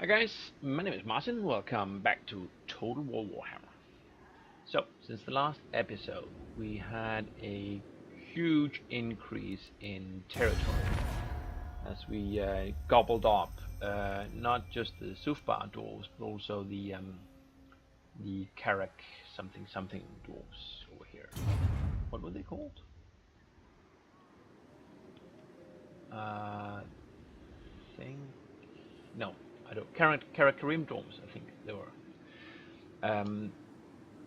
Hi guys, my name is Martin. Welcome back to Total War Warhammer. So, since the last episode, we had a huge increase in territory as we gobbled up not just the Sufbar dwarves, but also the Karak something something dwarves over here. What were they called? Think no. I don't. Karim dwarves, I think they were.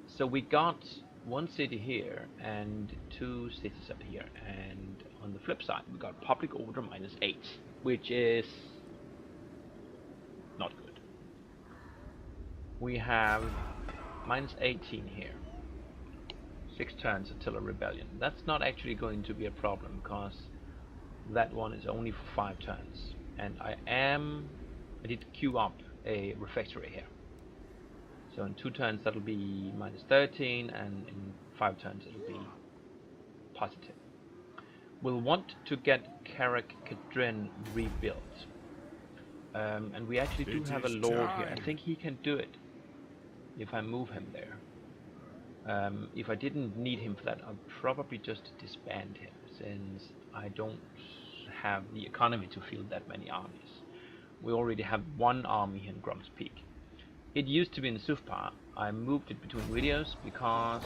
So we got one city here and two cities up here, and on the flip side we got public order -8, which is not good. We have -18 here. 6 turns until a rebellion. That's not actually going to be a problem because that one is only for 5 turns, and I did queue up a refectory here. So in 2 turns that'll be -13, and in 5 turns it'll be positive. We'll want to get Karak Kadrin rebuilt. And we actually do have a lord here. I think he can do it if I move him there. If I didn't need him for that, I'd probably just disband him, since I don't have the economy to field that many armies. We already have 1 army here in Grum's Peak. It used to be in Sufbar. I moved it between videos because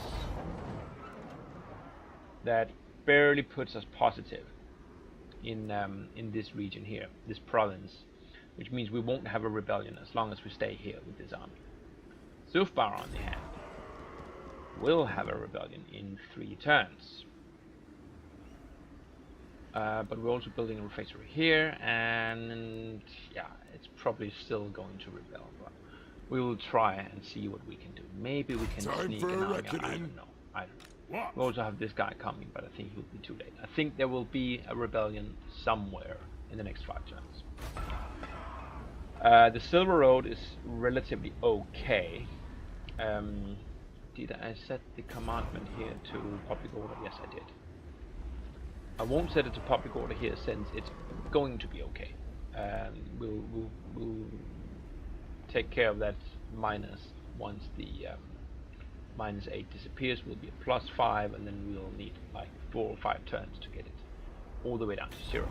that barely puts us positive in this region here, this province, which means we won't have a rebellion as long as we stay here with this army. Sufbar, on the hand, will have a rebellion in 3 turns. But we're also building a refectory here, and yeah, it's probably still going to rebel, but we will try and see what we can do. Maybe we can sneak an army. I don't know. We also have this guy coming, but I think he'll be too late. I think there will be a rebellion somewhere in the next 5 turns. The Silver Road is relatively okay. Did I set the commandment here to public order? Yes, I did. I won't set it to public order here since it's going to be okay. We'll take care of that minus once the -8 disappears. Will be a +5, and then we'll need like 4 or 5 turns to get it all the way down to 0.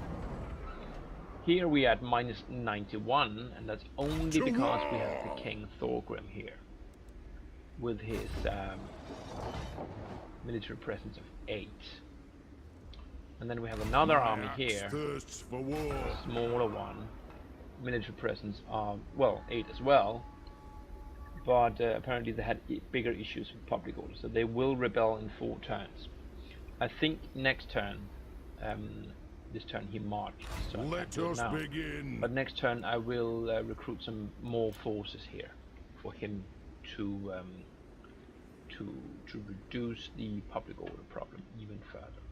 Here we are at -91, and that's only because we have the King Thorgrim here with his military presence of 8. And then we have another army here, a smaller one, military presence of, well, 8 as well, but apparently they had bigger issues with public order, so they will rebel in 4 turns. I think next turn, this turn he marched, so let us begin. But next turn I will recruit some more forces here for him to reduce the public order problem even further.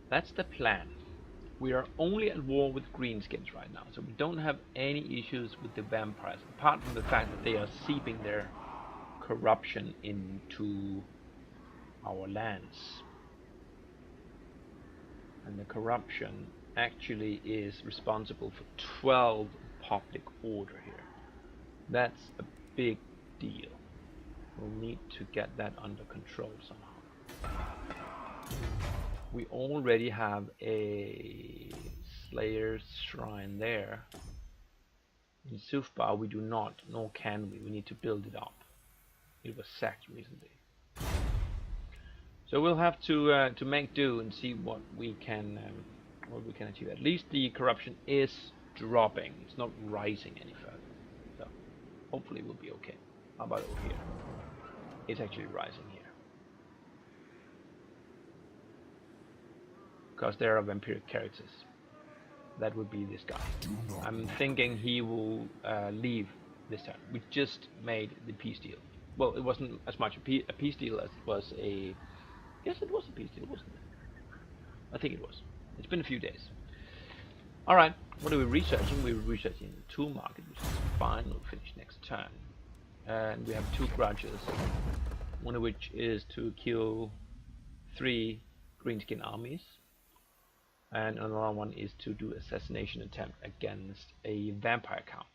That's the plan. We are only at war with greenskins right now, so we don't have any issues with the vampires, apart from the fact that they are seeping their corruption into our lands. And the corruption actually is responsible for 12 public order here. That's a big deal. We'll need to get that under control somehow. We already have a Slayer's Shrine there. In Sufbar we do not, nor can we. We need to build it up. It was sacked recently. So we'll have to make do and see what we can achieve. At least the corruption is dropping. It's not rising any further. So hopefully we'll be okay. How about over here? It's actually rising here. Because there are vampiric characters. That would be this guy. I'm thinking he will leave this turn. We just made the peace deal. Well, it wasn't as much a peace deal as it was a... Yes, it was a peace deal, wasn't it? I think it was. It's been a few days. Alright, what are we researching? We're researching the tool market, which is fine. We'll finish next turn. And we have 2 grudges. One of which is to kill 3 greenskin armies. and another one is to do assassination attempt against a vampire count.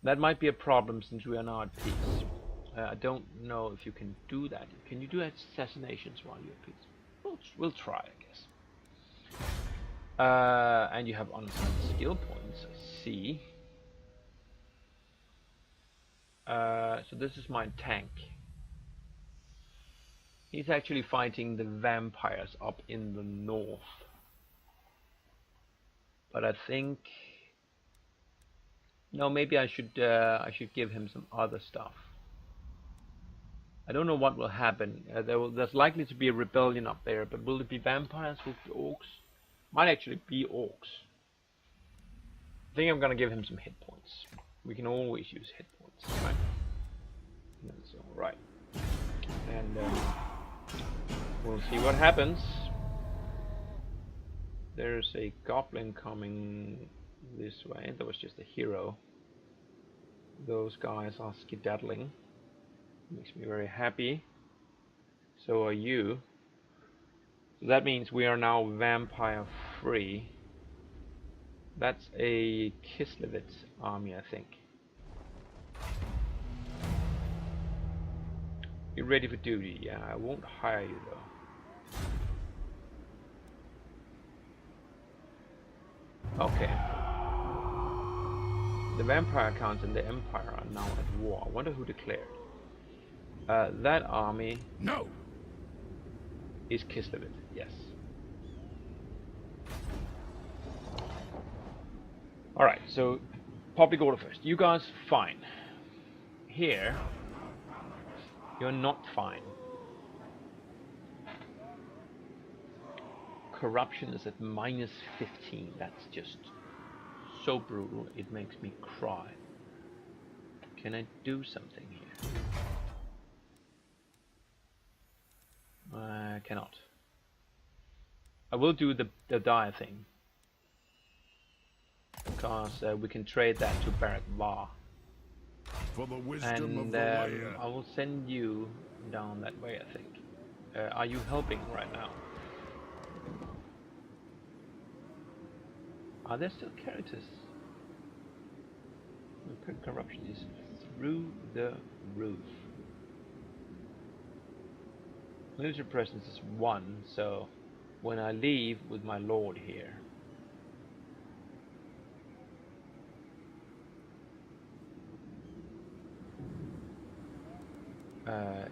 That might be a problem since we are now at peace. I don't know if you can do that. Can you do assassinations while you're at peace? We'll try, I guess. And you have unassigned skill points. I see. So this is my tank. He's actually fighting the vampires up in the north. But I think no, maybe I should give him some other stuff. I don't know what will happen. There's likely to be a rebellion up there, but will it be vampires? Will it be orcs? Might actually be orcs. I think I'm gonna give him some hit points. We can always use hit points, right? That's all right. And we'll see what happens. There's a goblin coming this way. That was just a hero. Those guys are skedaddling. Makes me very happy. So are you. So that means we are now vampire free. That's a Kislev army, I think. You're ready for duty. Yeah, I won't hire you though. Okay. The vampire counts and the empire are now at war. I wonder who declared. That army is Kislev, yes. Alright, so public order first. You guys fine. Here you're not fine. Corruption is at -15. That's just so brutal, it makes me cry. Can I do something here? I cannot. I will do the die thing, because we can trade that to Barak Var. For the wisdom and of the layer. I will send you down that way, I think. Are you helping right now? Are there still characters? Corruption is through the roof. Military presence is 1, so when I leave with my lord here,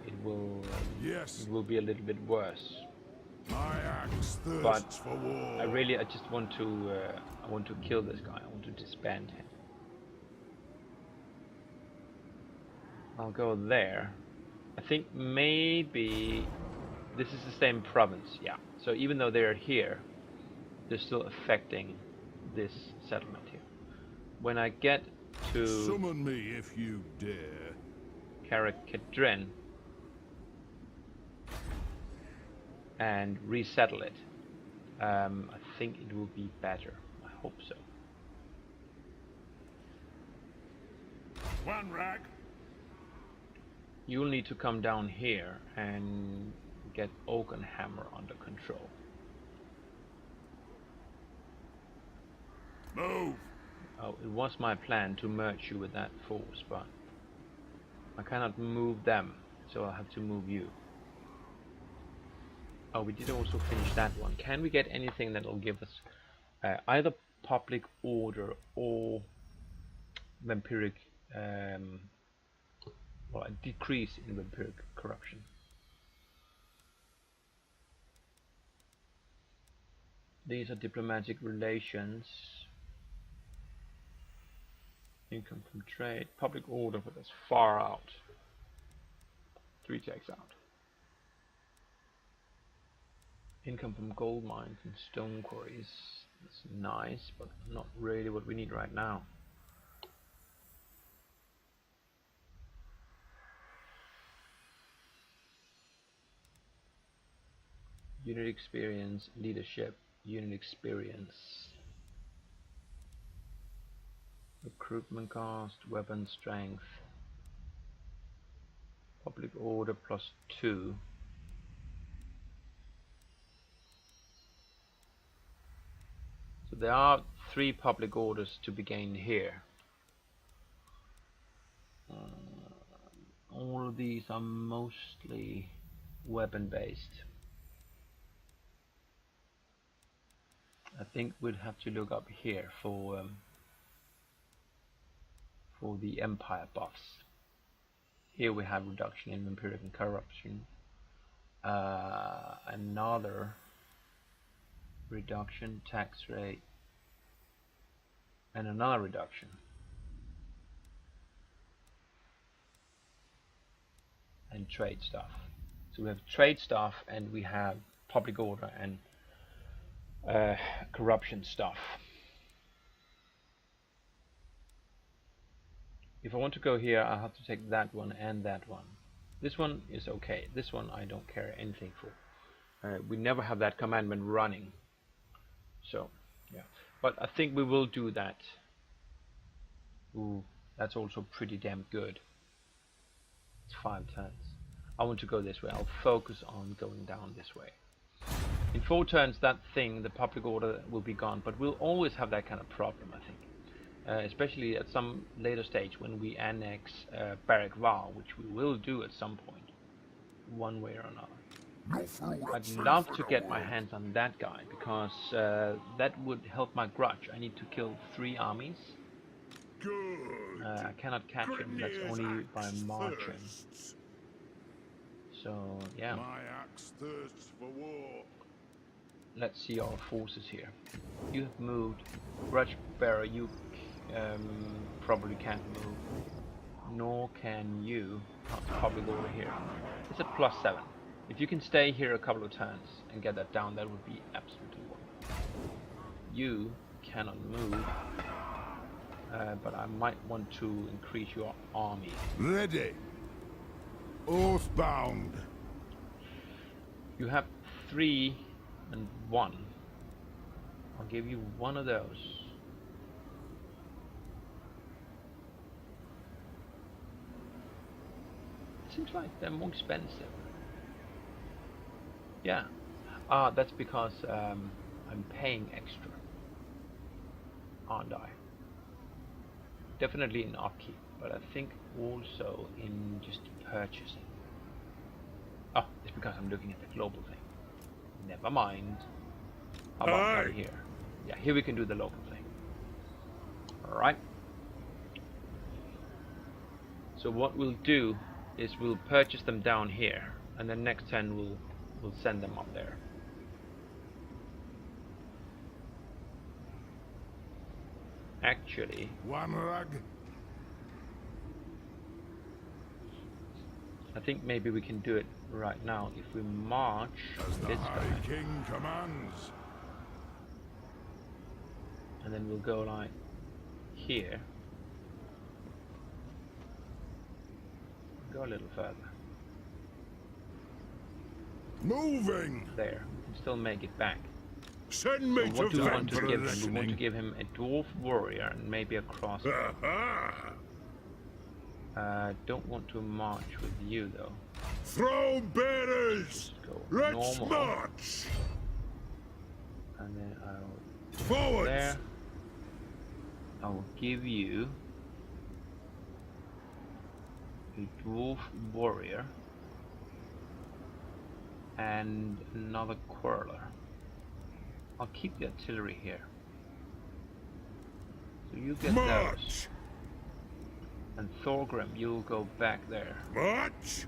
it will be a little bit worse. My axe thirsts But for war. I just want to I want to kill this guy. I want to disband him. I'll go there. I think maybe this is the same province, yeah. So even though they're here, they're still affecting this settlement here. When I get to Summon me if you dare. Karakadren and resettle it, I think it will be better. I hope so. One rag. You'll need to come down here and get Oakenhammer under control. Move. Oh, it was my plan to merge you with that force, but I cannot move them, so I'll have to move you. Oh, we did also finish that one. Can we get anything that will give us either public order or vampiric, well, a decrease in vampiric corruption? These are diplomatic relations. Income from trade, public order, but that's far out. 3 checks out. Income from gold mines and stone quarries. That's nice, but not really what we need right now. Unit experience, leadership, unit experience. Recruitment cost, weapon strength, public order +2. there are 3 public orders to be gained here. All of these are mostly weapon based. I think we'd have to look up here for the Empire buffs. Here we have reduction in vampiric and corruption, another reduction, tax rate, and another reduction. And trade stuff. So we have trade stuff and we have public order and corruption stuff. If I want to go here, I'll have to take that one and that one. This one is okay. This one I don't care anything for. We never have that commandment running. So, yeah. But I think we will do that. Ooh, that's also pretty damn good. It's 5 turns. I want to go this way. I'll focus on going down this way. In 4 turns, that thing, the public order, will be gone. But we'll always have that kind of problem, I think. Especially at some later stage when we annex Barrack Var, which we will do at some point, one way or another. I'd love to get my hands on that guy, because that would help my grudge. I need to kill 3 armies. I cannot catch him, that's only by marching. So, yeah. My axe thirsts for war. Let's see our forces here. You have moved. Grudge Bearer, you probably can't move. Nor can you. Public order here. It's at +7. If you can stay here a couple of turns and get that down, that would be absolutely wonderful. You cannot move. But I might want to increase your army. Ready. Oathbound. You have 3 and 1. I'll give you one of those. It seems like they're more expensive. Yeah. That's because I'm paying extra, aren't I? Definitely in upkeep, but I think also in just purchasing. Oh, it's because I'm looking at the global thing. Never mind. How about right here? Yeah, here we can do the local thing. Alright. So what we'll do is we'll purchase them down here, and then next turn we'll send them up there. Actually, One rug. I think maybe we can do it right now if we march As the this High guy, King commands. and then we'll go like here. Go a little further. Moving. There, we can still make it back. Send me So what to do we want vent to for give him? We want to listening. give him a dwarf warrior and maybe a crossbow. Don't want to march with you though. Throne bearers. Just go Let's normal, march. and then I'll Forward. there. I will give you a dwarf warrior and another quarreler. I'll keep the artillery here. So you get those. March. And Thorgrim, you'll go back there. March.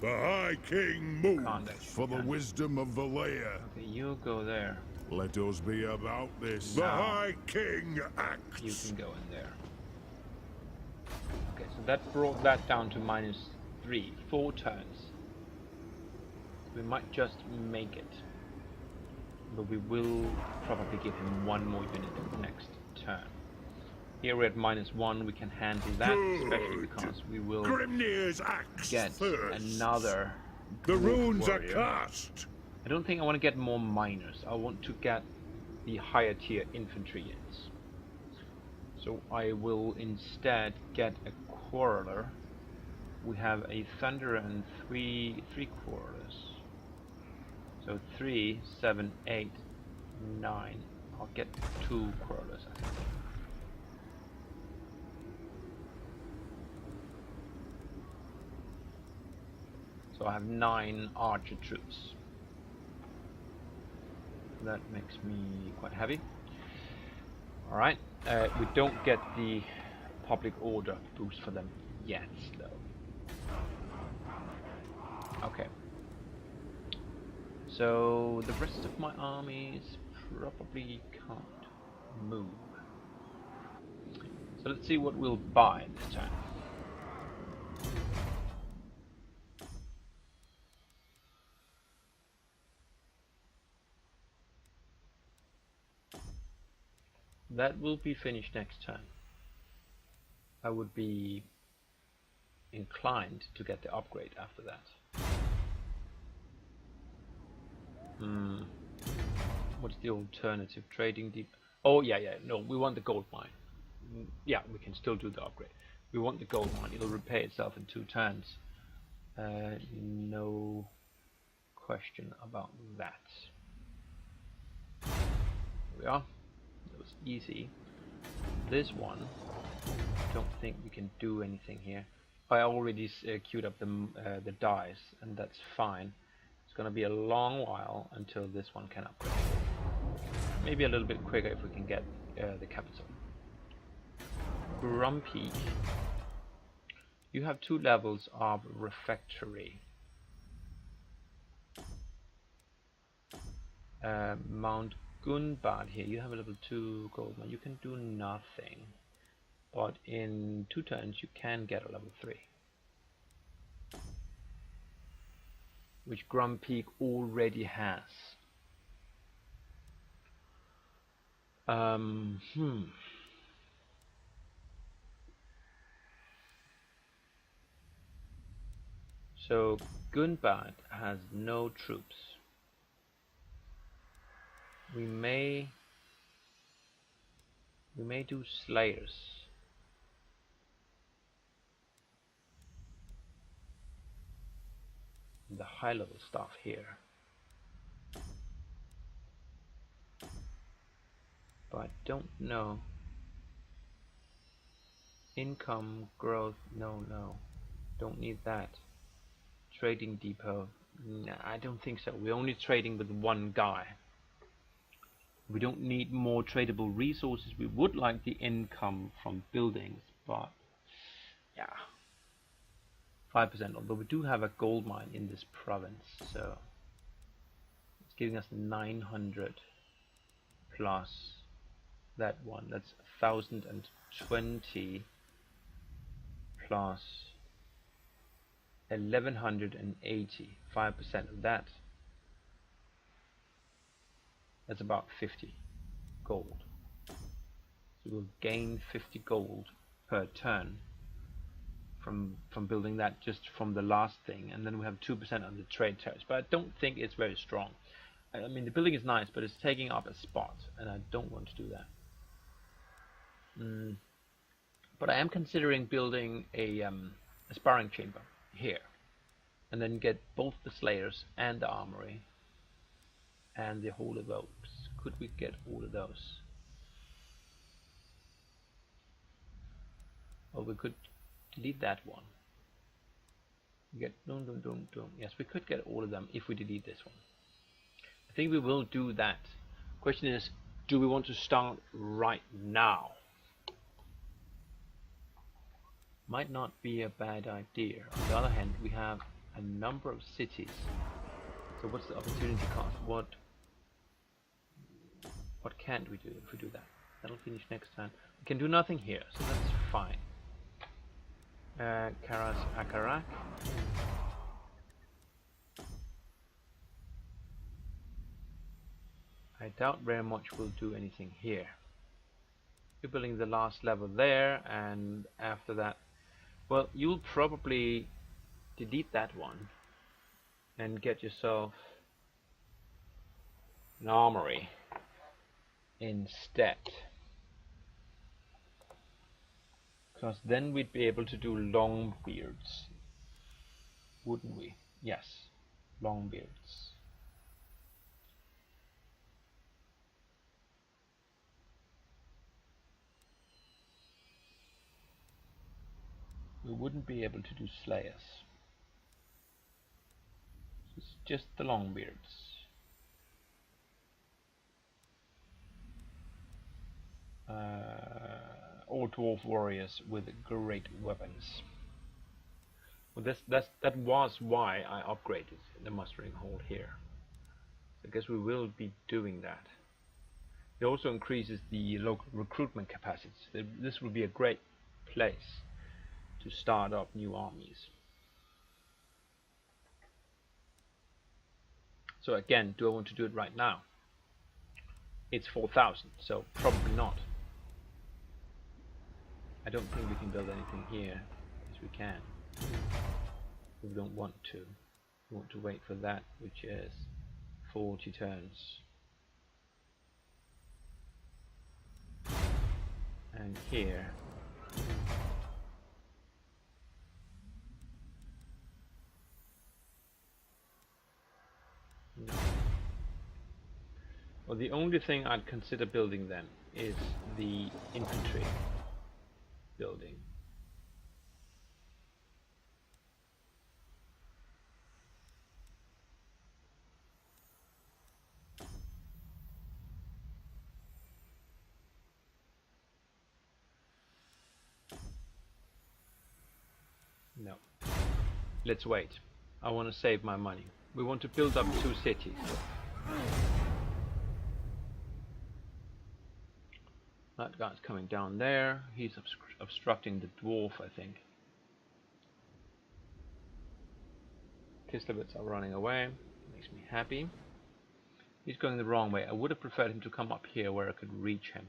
The High King Can't moves actually, for the can. wisdom of Valea. Okay, you go there. Let us be about this. The Now. High King acts. You can go in there. Okay, so that brought that down to -3. 4 turns. We might just make it. But we will probably give him 1 more unit next turn. Here we're at -1, we can handle that, especially Good. because we will Grimnir's axe get first. another The dwarf runes are warrior. cast. I don't think I want to get more miners. I want to get the higher tier infantry units. So I will instead get a quarreler. We have a thunder and three quarrelers. So 3, 7, 8, 9. I'll get 2 crawlers, I think. So I have 9 archer troops. That makes me quite heavy. Alright, we don't get the public order boost for them yet, though. Okay. So the rest of my armies probably can't move. So let's see what we'll buy this time. That will be finished next turn. I would be inclined to get the upgrade after that. What's the alternative? Trading deep? Oh yeah, no, we want the gold mine. Yeah, we can still do the upgrade. We want the gold mine. It'll repay itself in 2 turns. No question about that. Here we are. That was easy. This one, I don't think we can do anything here. I already queued up the dice, and that's fine. It's gonna be a long while until this one can upgrade. Maybe a little bit quicker if we can get the capital. Grumpy. You have 2 levels of refectory. Mount Gunbad here, you have a level 2 gold mine. You can do nothing, but in 2 turns you can get a level 3, which Grumpy already has. So Gunbad has no troops. We may do slayers. The high level stuff here. But I don't know. Income growth, no, don't need that. Trading depot, nah, I don't think so. We're only trading with 1 guy. We don't need more tradable resources. We would like the income from buildings, but yeah, 5%. Although we do have a gold mine in this province, so it's giving us 900 plus that one. That's 1020 plus 1180. 5% of that. That's about 50 gold. So we'll gain 50 gold per turn from building that, just from the last thing, and then we have 2% on the trade tariffs. But I don't think it's very strong. I mean, the building is nice, but it's taking up a spot, and I don't want to do that. But I am considering building a sparring chamber here, and then get both the slayers and the armory and the Hall of Oaks. Could we get all of those? Or we could delete that one. Get Yes, we could get all of them if we delete this one. I think we will do that. Question is, do we want to start right now? Might not be a bad idea. On the other hand, we have a number of cities. So what's the opportunity cost? What can't we do if we do that? That'll finish next time. We can do nothing here, so that's fine. Karas Akarak. I doubt very much we'll do anything here. You're building the last level there, and after that, well, you'll probably delete that one and get yourself an armory instead, because then we'd be able to do long beards, wouldn't we? Yes, long beards. we wouldn't be able to do slayers. It's just the longbeards. Or dwarf warriors with great weapons. Well, that was why I upgraded the mustering hall here. I guess we will be doing that. It also increases the local recruitment capacities. This will be a great place to start up new armies. So again, do I want to do it right now? It's 4,000, so probably not. I don't think we can build anything here. Yes, we can. We don't want to. We want to wait for that, which is 40 turns. And here. No. Well, the only thing I'd consider building then is the infantry building. No. Let's wait. I want to save my money. We want to build up 2 cities. That guy's coming down there. He's obstructing the dwarf, I think. Kislevitz are running away. Makes me happy. He's going the wrong way. I would have preferred him to come up here where I could reach him.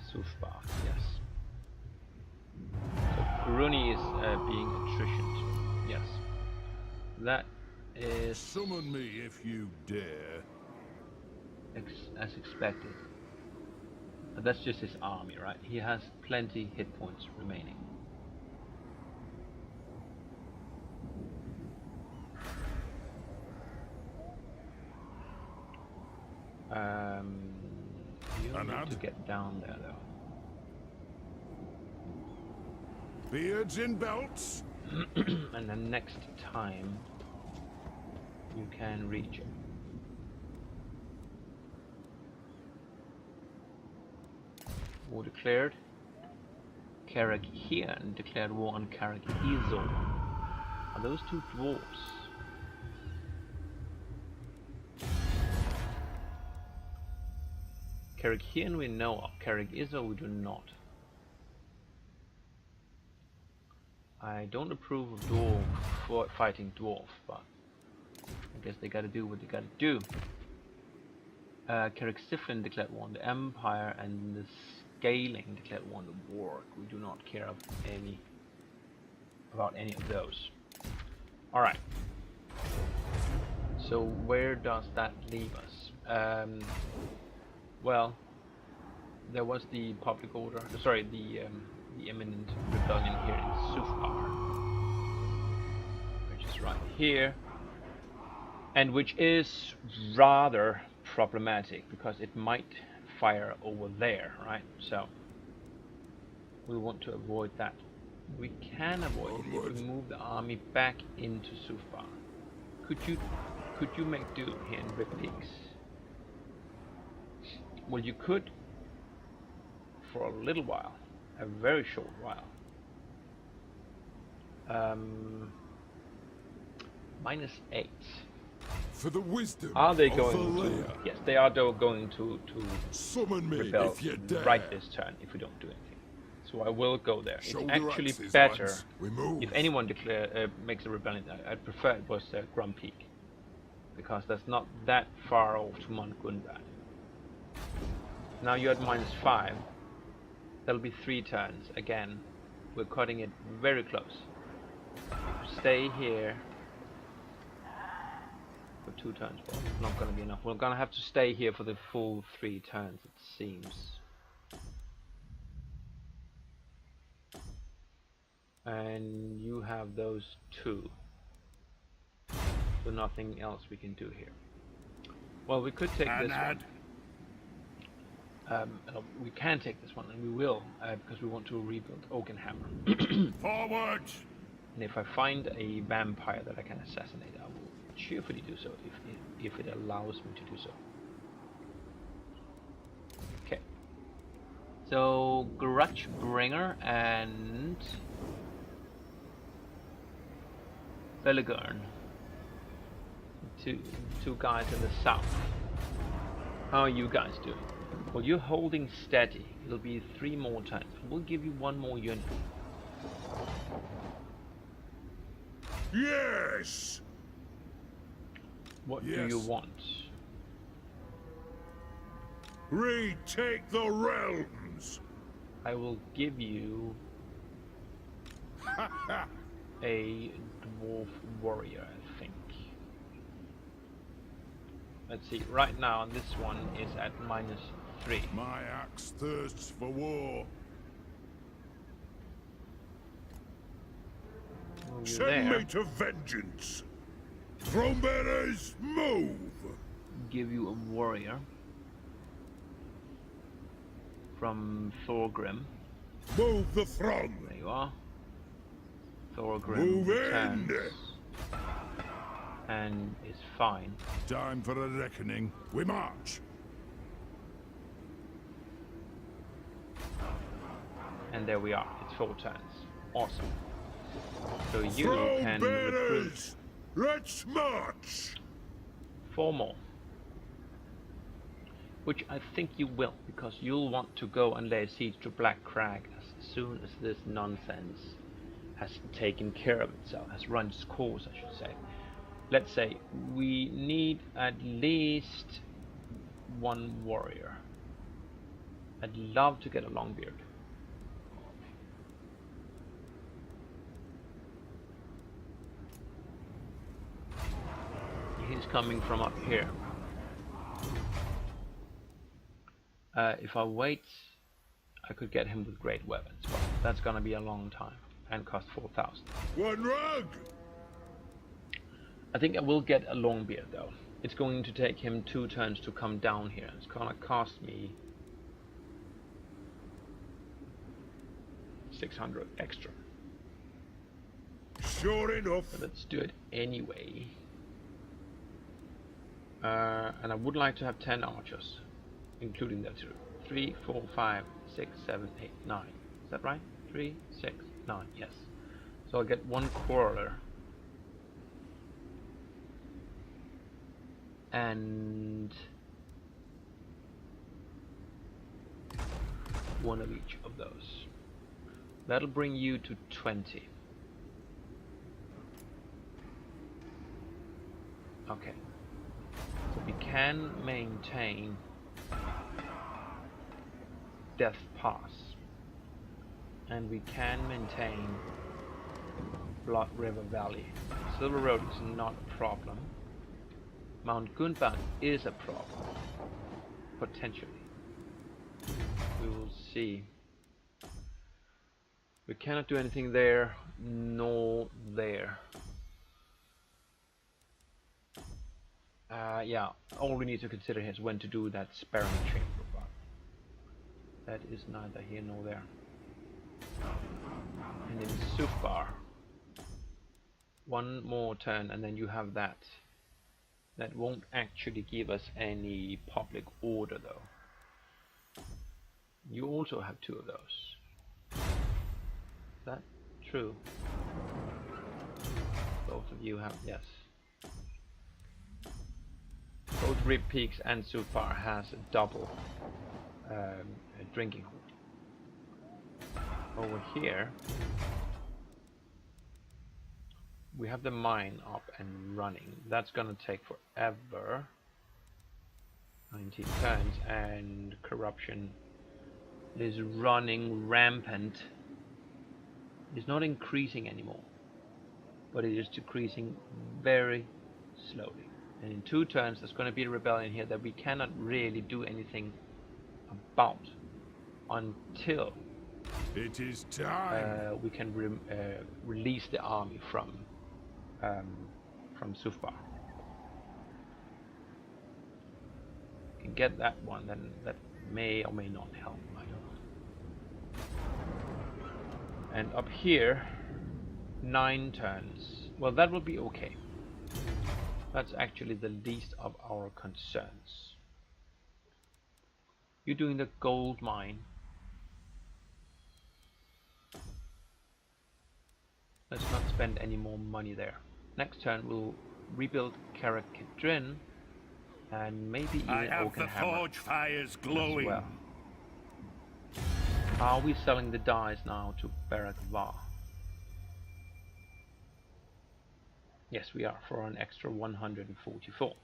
Sufbach, yes. So Gruni is being attritioned. Yes. That is... Summon me if you dare. As expected. But that's just his army, right? He has plenty hit points remaining. You need to get down there though. Beards in belts. And then next time you can reach him. War declared. Carrick here and declared war on Carrick Ezel. Are those 2 dwarves? Carrick here we know of. Carrick Ezel we do not. I don't approve of dwarf fighting dwarf, but I guess they gotta do what they gotta do. Carrick Siflin declared war on the Empire, and the Scaling declared war on the Warg. We do not care about any of those. Alright. So where does that leave us? Well, there was the public order, sorry, the imminent rebellion here in Sufar, which is right here, and which is rather problematic because it might fire over there, right? So we want to avoid that. We can avoid it if we move the army back into Sufar. Could you make do here in Red Peaks? Well, you could for a little while, a very short while. -8. For the wisdom. Are they of going to? Yes, they are going to Summon me rebel if you dare. right this turn if we don't do anything. So I will go there. Shoulder It's actually axes, better lads. We move. if anyone makes a rebellion. I'd prefer it was Grum Peak, because that's not that far off to Mount Gunbad. Now you're at -5. That'll be 3 turns. Again, we're cutting it very close. Stay here for 2 turns, but it's not going to be enough. We're going to have to stay here for the full 3 turns, it seems. And you have those 2. So nothing else we can do here. Well, we could take this one. We can take this one, and we will, because we want to rebuild Oakenhammer. Forward! And if I find a vampire that I can assassinate, I will cheerfully do so, if it allows me to do so. Okay. So, Grudge Bringer and Belligurn. Two guys in the south. How are you guys doing? Well, you're holding steady. It'll be 3 more turns. We'll give you 1 more unit. Yes! What do you want? Retake the realms! I will give you a dwarf warrior, I think. Let's see, right now this one is at -3. My axe thirsts for war. Move you Send there. me to vengeance! Throne bearers, move! Give you a warrior from Thorgrim. Move the throng! There you are. Thorgrim Move returns in! and is fine. Time for a reckoning. We march! And there we are. It's 4 turns. Awesome. So you Throne can recruit bearers! Let's march! 4 more. Which I think you will, because you'll want to go and lay siege to Black Crag as soon as this nonsense has taken care of itself, has run its course, I should say. Let's say we need at least 1 warrior. I'd love to get a Longbeard. He's coming from up here. If I wait, I could get him with great weapons, but that's gonna be a long time and cost 4,000. One rug! I think I will get a Longbeard though. It's going to take him 2 turns to come down here. It's gonna cost me 600 extra. Sure enough. But let's do it anyway. And I would like to have 10 archers, including the 3, 4, 5, 6, 7, 8, 9. Is that right? 3, 6, 9. Yes. So I'll get 1 quarreler. And 1 of each of those. That'll bring you to 20. Okay. So we can maintain Death Pass. And we can maintain Blood River Valley. Silver Road is not a problem. Mount Gunbound is a problem. Potentially. We will see. We cannot do anything there, nor there. Yeah, all we need to consider here is when to do that sparing chamber, but that is neither here nor there. And in Sufbar, 1 more turn and then you have that. That won't actually give us any public order though. You also have 2 of those. Is that true? Both of you have, yes. Both Rib Peaks and Sufbar has a double drinking hole. Over here we have the mine up and running. That's gonna take forever. 19 turns, and corruption is running rampant. It's not increasing anymore, but it is decreasing very slowly. And in 2 turns there's going to be a rebellion here that we cannot really do anything about until It is time. we can release the army from Sufbar. can get that one, then that may or may not help. I don't know. And up here, 9 turns. Well, that will be okay. That's actually the least of our concerns. You're doing the gold mine. Let's not spend any more money there. Next turn we'll rebuild Karakadrin and maybe even I have the Oakenhammer forge fires glowing. as well. Are we selling the dies now to Barak Var? Yes, we are, for an extra 144.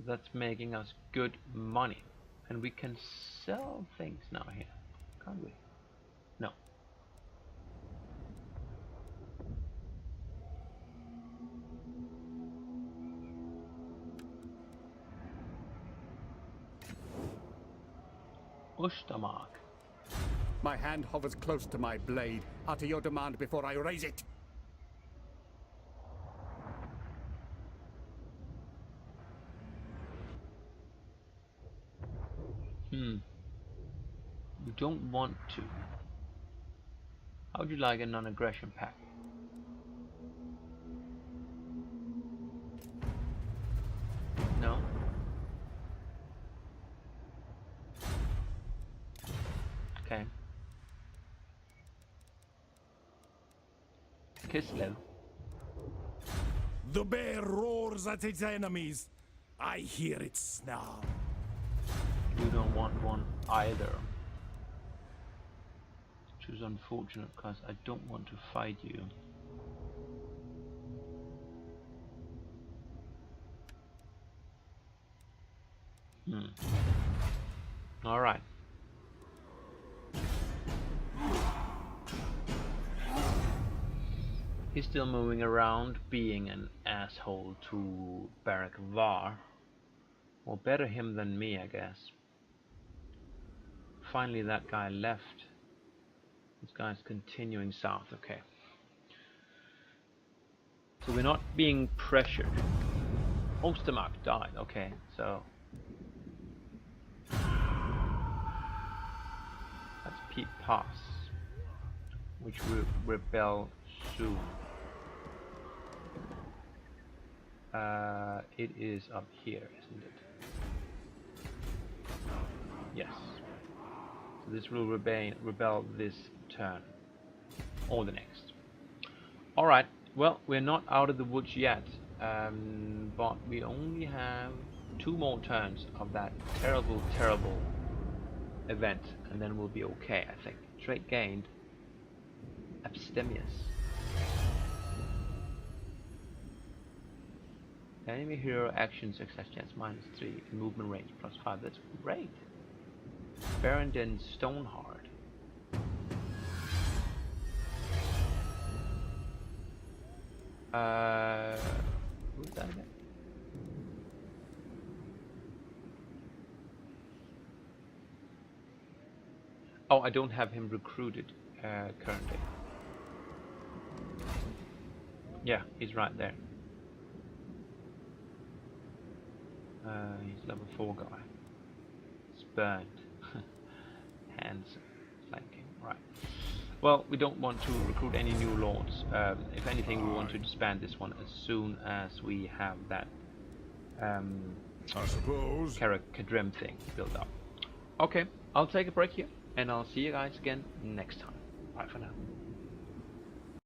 That's making us good money. And we can sell things now here, can't we? No. Ushtamark. My hand hovers close to my blade. Utter your demand before I raise it. You don't want to. How would you like a non-aggression pact? No? Okay. Kislev. The bear roars at its enemies. I hear it snarl. You don't want one either. Which is unfortunate because I don't want to fight you. Alright. He's still moving around, being an asshole to Barak Var. Or better him than me, I guess. Finally that guy left. This guy's continuing south, okay. So we're not being pressured. Ostermark died, okay, so that's Pete Pass, which will rebel soon. It is up here, isn't it? Yes. So this will rebel this turn or the next. Alright, well, we're not out of the woods yet, but we only have 2 more turns of that terrible event, and then we'll be okay, I think. Trait gained. Abstemious. Enemy hero action success chance -3, movement range +5. That's great. Barenden Stoneheart. Who's that again? Oh, I don't have him recruited currently. Yeah, he's right there. He's level 4 guy. Spurned. Handsome. Flanking. Right. Well, we don't want to recruit any new lords. If anything, we want to disband this one as soon as we have that I suppose. Karakadrim thing built up. Okay, I'll take a break here, and I'll see you guys again next time. Bye for now.